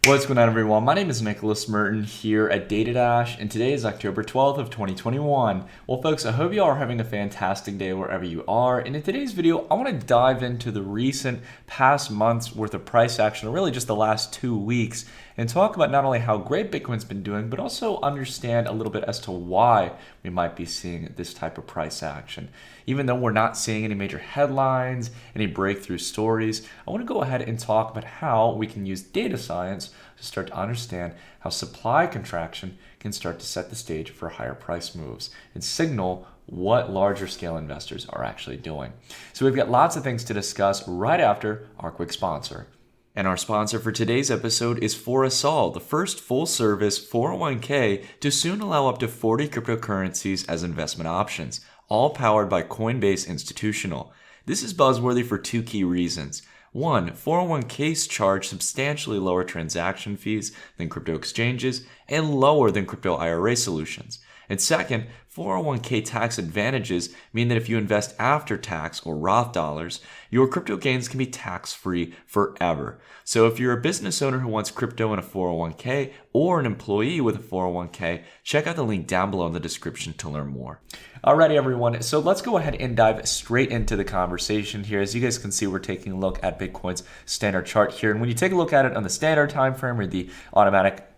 What's going on, everyone? My name is Nicholas Merton here at DataDash, and today is October 12th of 2021. Well, folks, I hope you all are having a fantastic day wherever you are. And in today's video, I want to dive into the recent past months worth of price action, or really just the last 2 weeks, and talk about not only how great Bitcoin's been doing, but also understand a little bit as to why we might be seeing this type of price action. Even though we're not seeing any major headlines, any breakthrough stories, I want to go ahead and talk about how we can use data science to start to understand how supply contraction can start to set the stage for higher price moves and signal what larger scale investors are actually doing. So we've got lots of things to discuss right after our quick sponsor. And our sponsor for today's episode is Forusol, the first full-service 401k to soon allow up to 40 cryptocurrencies as investment options, all powered by Coinbase Institutional. This is buzzworthy for two key reasons. One, 401ks charge substantially lower transaction fees than crypto exchanges and lower than crypto IRA solutions. And second, 401k tax advantages mean that if you invest after tax or Roth dollars, your crypto gains can be tax-free forever. So if you're a business owner who wants crypto in a 401k or an employee with a 401k, check out the link down below in the description to learn more. Alrighty, everyone. So let's go ahead and dive straight into the conversation here. As you guys can see, we're taking a look at Bitcoin's standard chart here. And when you take a look at it on the standard time frame or the automatic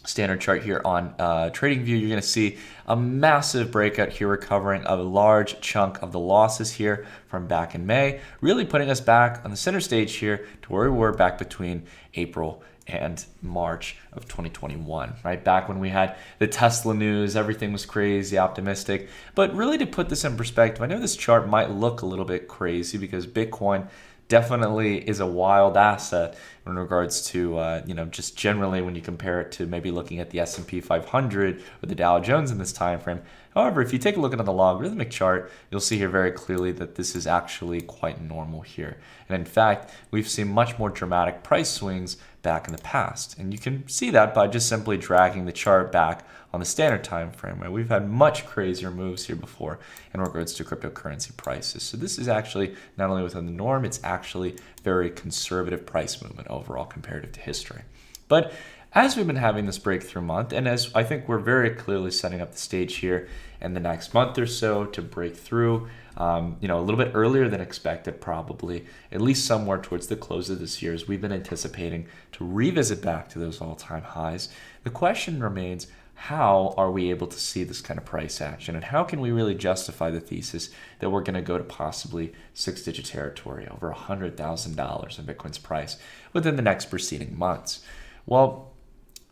standard chart here on TradingView, you're going to see a massive breakout here, recovering a large chunk of the losses here from back in May, really putting us back on the center stage here to where we were back between April and March of 2021, right? Back when we had the Tesla news, everything was crazy, optimistic. But really, to put this in perspective, I know this chart might look a little bit crazy because Bitcoin definitely is a wild asset in regards to, just generally when you compare it to maybe looking at the S&P 500 or the Dow Jones in this time frame. However, if you take a look at the logarithmic chart, you'll see here very clearly that this is actually quite normal here. And in fact, we've seen much more dramatic price swings back in the past. And you can see that by just simply dragging the chart back on the standard time frame, right? We've had much crazier moves here before in regards to cryptocurrency prices. So this is actually not only within the norm, it's actually very conservative price movement overall comparative to history. But as we've been having this breakthrough month, and as I think we're very clearly setting up the stage here in the next month or so to break through, a little bit earlier than expected, probably, at least somewhere towards the close of this year, as we've been anticipating to revisit back to those all-time highs. The question remains, how are we able to see this kind of price action? And how can we really justify the thesis that we're going to go to possibly six-digit territory, over $100,000 in Bitcoin's price within the next preceding months? Well,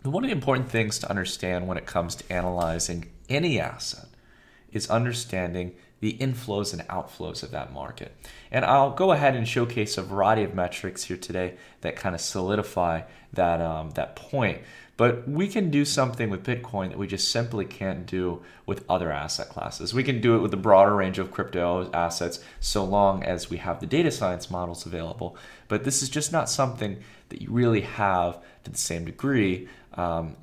one of the important things to understand when it comes to analyzing any asset is understanding the inflows and outflows of that market. And I'll go ahead and showcase a variety of metrics here today that kind of solidify that point. But we can do something with Bitcoin that we just simply can't do with other asset classes. We can do it with a broader range of crypto assets so long as we have the data science models available. But this is just not something that you really have to the same degree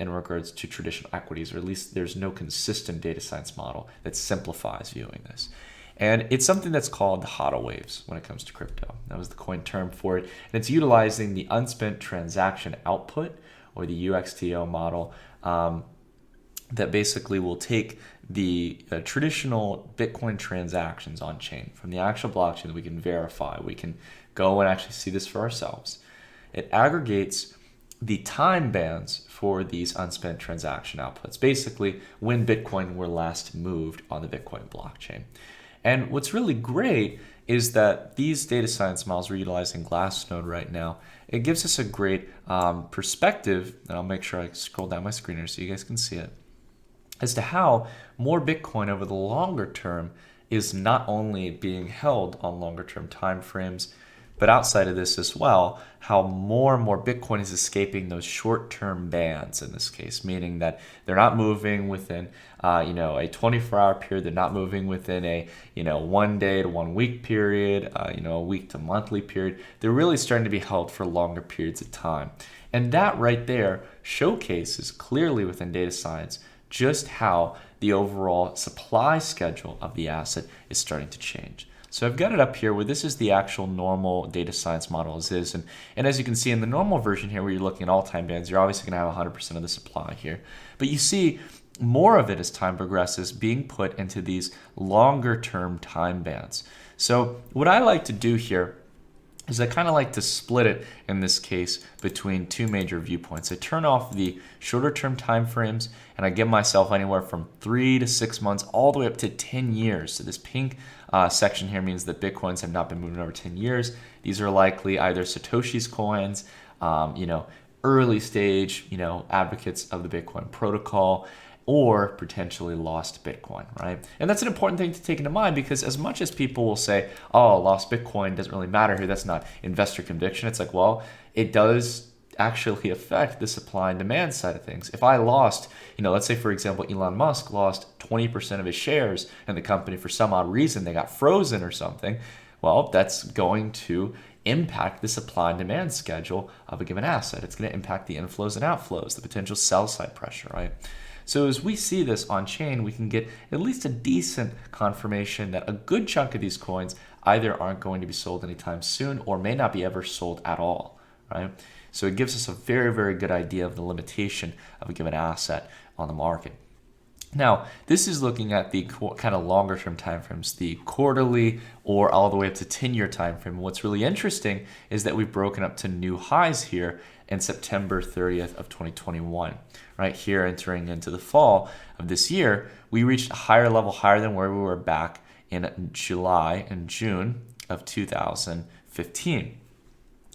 in regards to traditional equities, or at least there's no consistent data science model that simplifies viewing this. And it's something that's called the HODL waves when it comes to crypto. That was the coin term for it. And it's utilizing the unspent transaction output, or the UXTO model, that basically will take the traditional Bitcoin transactions on chain from the actual blockchain that we can verify. We can go and actually see this for ourselves. It aggregates the time bands for these unspent transaction outputs, basically when Bitcoin were last moved on the Bitcoin blockchain. And what's really great is that these data science models we're utilizing Glassnode right now, it gives us a great perspective, and I'll make sure I scroll down my screen here so you guys can see it, as to how more Bitcoin over the longer term is not only being held on longer term time frames, but outside of this as well, how more and more Bitcoin is escaping those short-term bands in this case, meaning that they're not moving within a 24-hour period. They're not moving within a 1 day to 1 week period, a week to monthly period. They're really starting to be held for longer periods of time. And that right there showcases clearly within data science just how the overall supply schedule of the asset is starting to change. So I've got it up here where this is the actual normal data science model as is. And as you can see in the normal version here where you're looking at all time bands, you're obviously going to have 100% of the supply here. But you see more of it as time progresses being put into these longer term time bands. So what I like to do here is I kind of like to split it in this case between two major viewpoints. I turn off the shorter term time frames and I give myself anywhere from 3 to 6 months all the way up to 10 years. So this pink section here means that Bitcoins have not been moving over 10 years. These are likely either Satoshi's coins, early stage, advocates of the Bitcoin protocol, or potentially lost Bitcoin, right? And that's an important thing to take into mind because as much as people will say, oh, lost Bitcoin doesn't really matter here, that's not investor conviction. It's like, well, it does actually affect the supply and demand side of things. If I lost, let's say, for example, Elon Musk lost 20% of his shares in the company for some odd reason, they got frozen or something, well, that's going to impact the supply and demand schedule of a given asset. It's going to impact the inflows and outflows, the potential sell side pressure, right? So as we see this on chain, we can get at least a decent confirmation that a good chunk of these coins either aren't going to be sold anytime soon or may not be ever sold at all, right? So it gives us a very, very good idea of the limitation of a given asset on the market. Now, this is looking at the kind of longer term timeframes, the quarterly or all the way up to 10-year timeframe. What's really interesting is that we've broken up to new highs here in September 30th of 2021. Right here, entering into the fall of this year, we reached a higher level, higher than where we were back in July and June of 2015.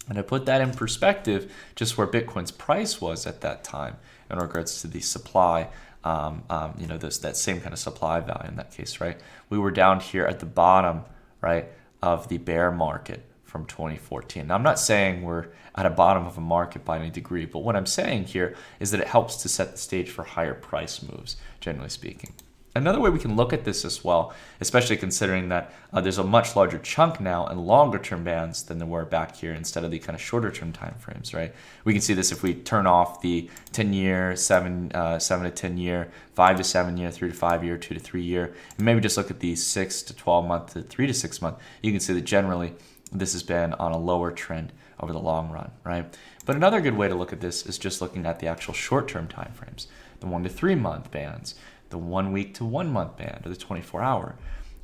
And to put that in perspective, just where Bitcoin's price was at that time in regards to the supply, that same kind of supply value in that case, right? We were down here at the bottom, right, of the bear market from 2014. Now, I'm not saying we're at a bottom of a market by any degree, but what I'm saying here is that it helps to set the stage for higher price moves, generally speaking. Another way we can look at this as well, especially considering that there's a much larger chunk now in longer term bands than there were back here instead of the kind of shorter term time frames, right? We can see this if we turn off the 10-year, 7 to 10 year, 5 to 7 year, 3 to 5 year, 2 to 3 year, and maybe just look at the 6 to 12 month to 3 to 6 month. You can see that generally this has been on a lower trend over the long run, right? But another good way to look at this is just looking at the actual short term time frames, the 1 to 3 month bands, the 1 week to 1 month band, or the 24-hour.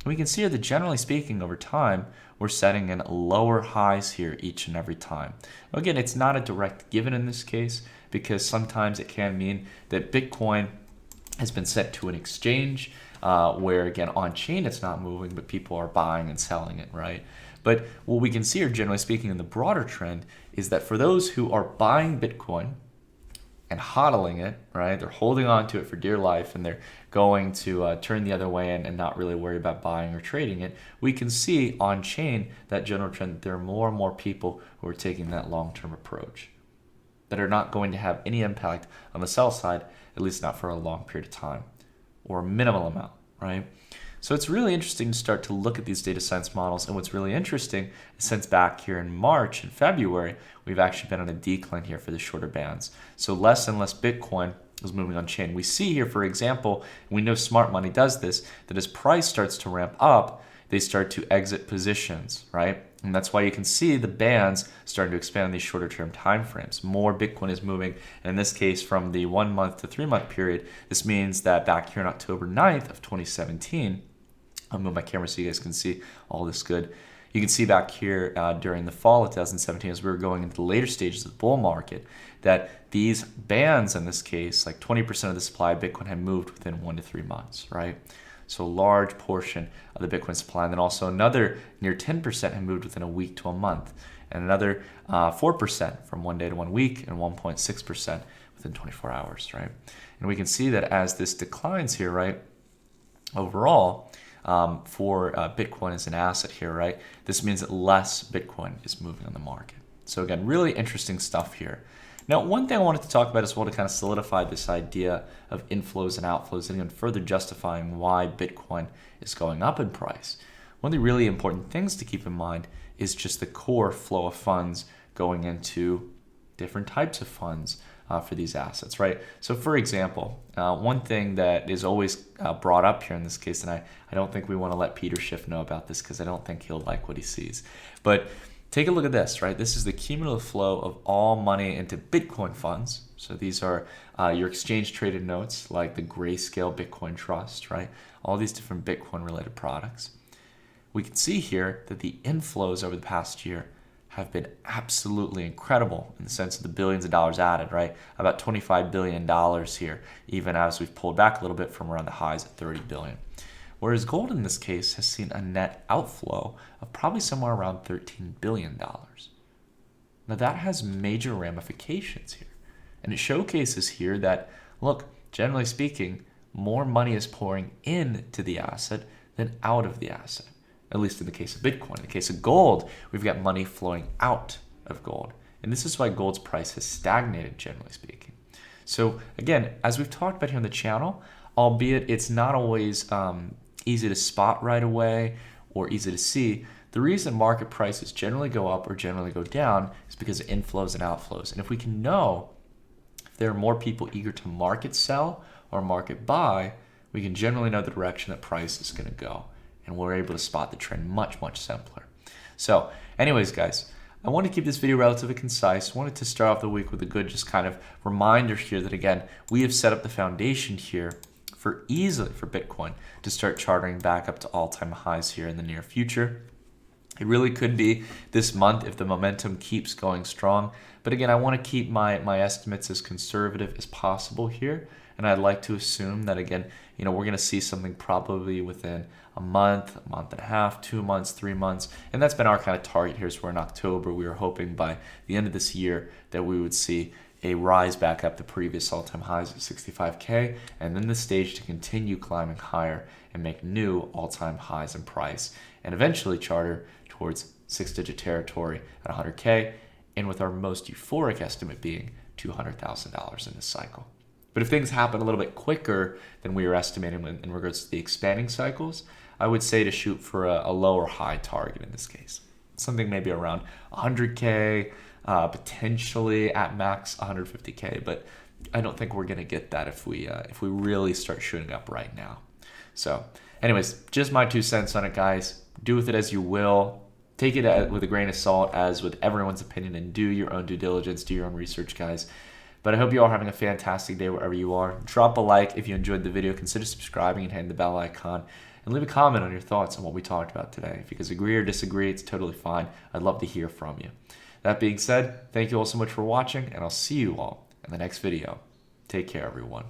We can see that generally speaking over time, we're setting in lower highs here each and every time. Again, it's not a direct given in this case because sometimes it can mean that Bitcoin has been set to an exchange where, again, on chain it's not moving, but people are buying and selling it, right? But what we can see, or generally speaking, in the broader trend is that for those who are buying Bitcoin and hodling it, right? They're holding on to it for dear life and they're going to turn the other way and not really worry about buying or trading it. We can see on chain that general trend that there are more and more people who are taking that long-term approach that are not going to have any impact on the sell side, at least not for a long period of time or a minimal amount, right? So it's really interesting to start to look at these data science models. And what's really interesting is since back here in March and February, we've actually been on a decline here for the shorter bands. So less and less Bitcoin is moving on chain. We see here, for example, and we know smart money does this, that as price starts to ramp up, they start to exit positions, right? And that's why you can see the bands starting to expand in these shorter term time frames. More Bitcoin is moving, and in this case, from the 1 month to 3 month period. This means that back here on October 9th of 2017, I'll move my camera so you guys can see all this good. You can see back here during the fall of 2017, as we were going into the later stages of the bull market, that these bands in this case, like 20% of the supply of Bitcoin had moved within 1 to 3 months, right? So a large portion of the Bitcoin supply. And then also another near 10% had moved within a week to a month. And another 4% from 1 day to 1 week and 1.6% within 24 hours, right? And we can see that as this declines here, right, overall, for Bitcoin as an asset here, right? This means that less Bitcoin is moving on the market. So again, really interesting stuff here. Now, one thing I wanted to talk about as well to kind of solidify this idea of inflows and outflows and even further justifying why Bitcoin is going up in price. One of the really important things to keep in mind is just the core flow of funds going into different types of funds, for these assets, right? So for example, one thing that is always brought up here in this case, and I don't think we want to let Peter Schiff know about this because I don't think he'll like what he sees, but take a look at this, right? This is the cumulative flow of all money into Bitcoin funds. So these are your exchange traded notes like the Grayscale Bitcoin Trust, right? All these different Bitcoin related products. We can see here that the inflows over the past year have been absolutely incredible in the sense of the billions of dollars added, right? About $25 billion here, even as we've pulled back a little bit from around the highs at 30 billion. Whereas gold in this case has seen a net outflow of probably somewhere around $13 billion. Now that has major ramifications here. And it showcases here that, look, generally speaking, more money is pouring into the asset than out of the asset, at least in the case of Bitcoin. In the case of gold, we've got money flowing out of gold. And this is why gold's price has stagnated, generally speaking. So again, as we've talked about here on the channel, albeit it's not always easy to spot right away or easy to see, the reason market prices generally go up or generally go down is because of inflows and outflows. And if we can know if there are more people eager to market sell or market buy, we can generally know the direction that price is going to go. And we're able to spot the trend much, much simpler. So anyways, guys, I want to keep this video relatively concise. I wanted to start off the week with a good just kind of reminder here that, again, we have set up the foundation here for Bitcoin to start charting back up to all-time highs here in the near future. It really could be this month if the momentum keeps going strong. But again, I want to keep my estimates as conservative as possible here. And I'd like to assume that, again, we're going to see something probably within a month and a half, 2 months, 3 months. And that's been our kind of target here. So we're in October. We were hoping by the end of this year that we would see a rise back up to previous all-time highs of 65K, and then the stage to continue climbing higher and make new all-time highs in price, and eventually charter towards six-digit territory at 100K, and with our most euphoric estimate being $200,000 in this cycle. But if things happen a little bit quicker than we were estimating in regards to the expanding cycles, I would say to shoot for a lower high target in this case. Something maybe around 100K, potentially at max 150K, but I don't think we're gonna get that if we really start shooting up right now. So anyways, just my 2 cents on it, guys. Do with it as you will. Take it with a grain of salt, as with everyone's opinion, and do your own due diligence, do your own research, guys. But I hope you all are having a fantastic day wherever you are. Drop a like if you enjoyed the video. Consider subscribing and hitting the bell icon. And leave a comment on your thoughts on what we talked about today. If you guys agree or disagree, it's totally fine. I'd love to hear from you. That being said, thank you all so much for watching, and I'll see you all in the next video. Take care, everyone.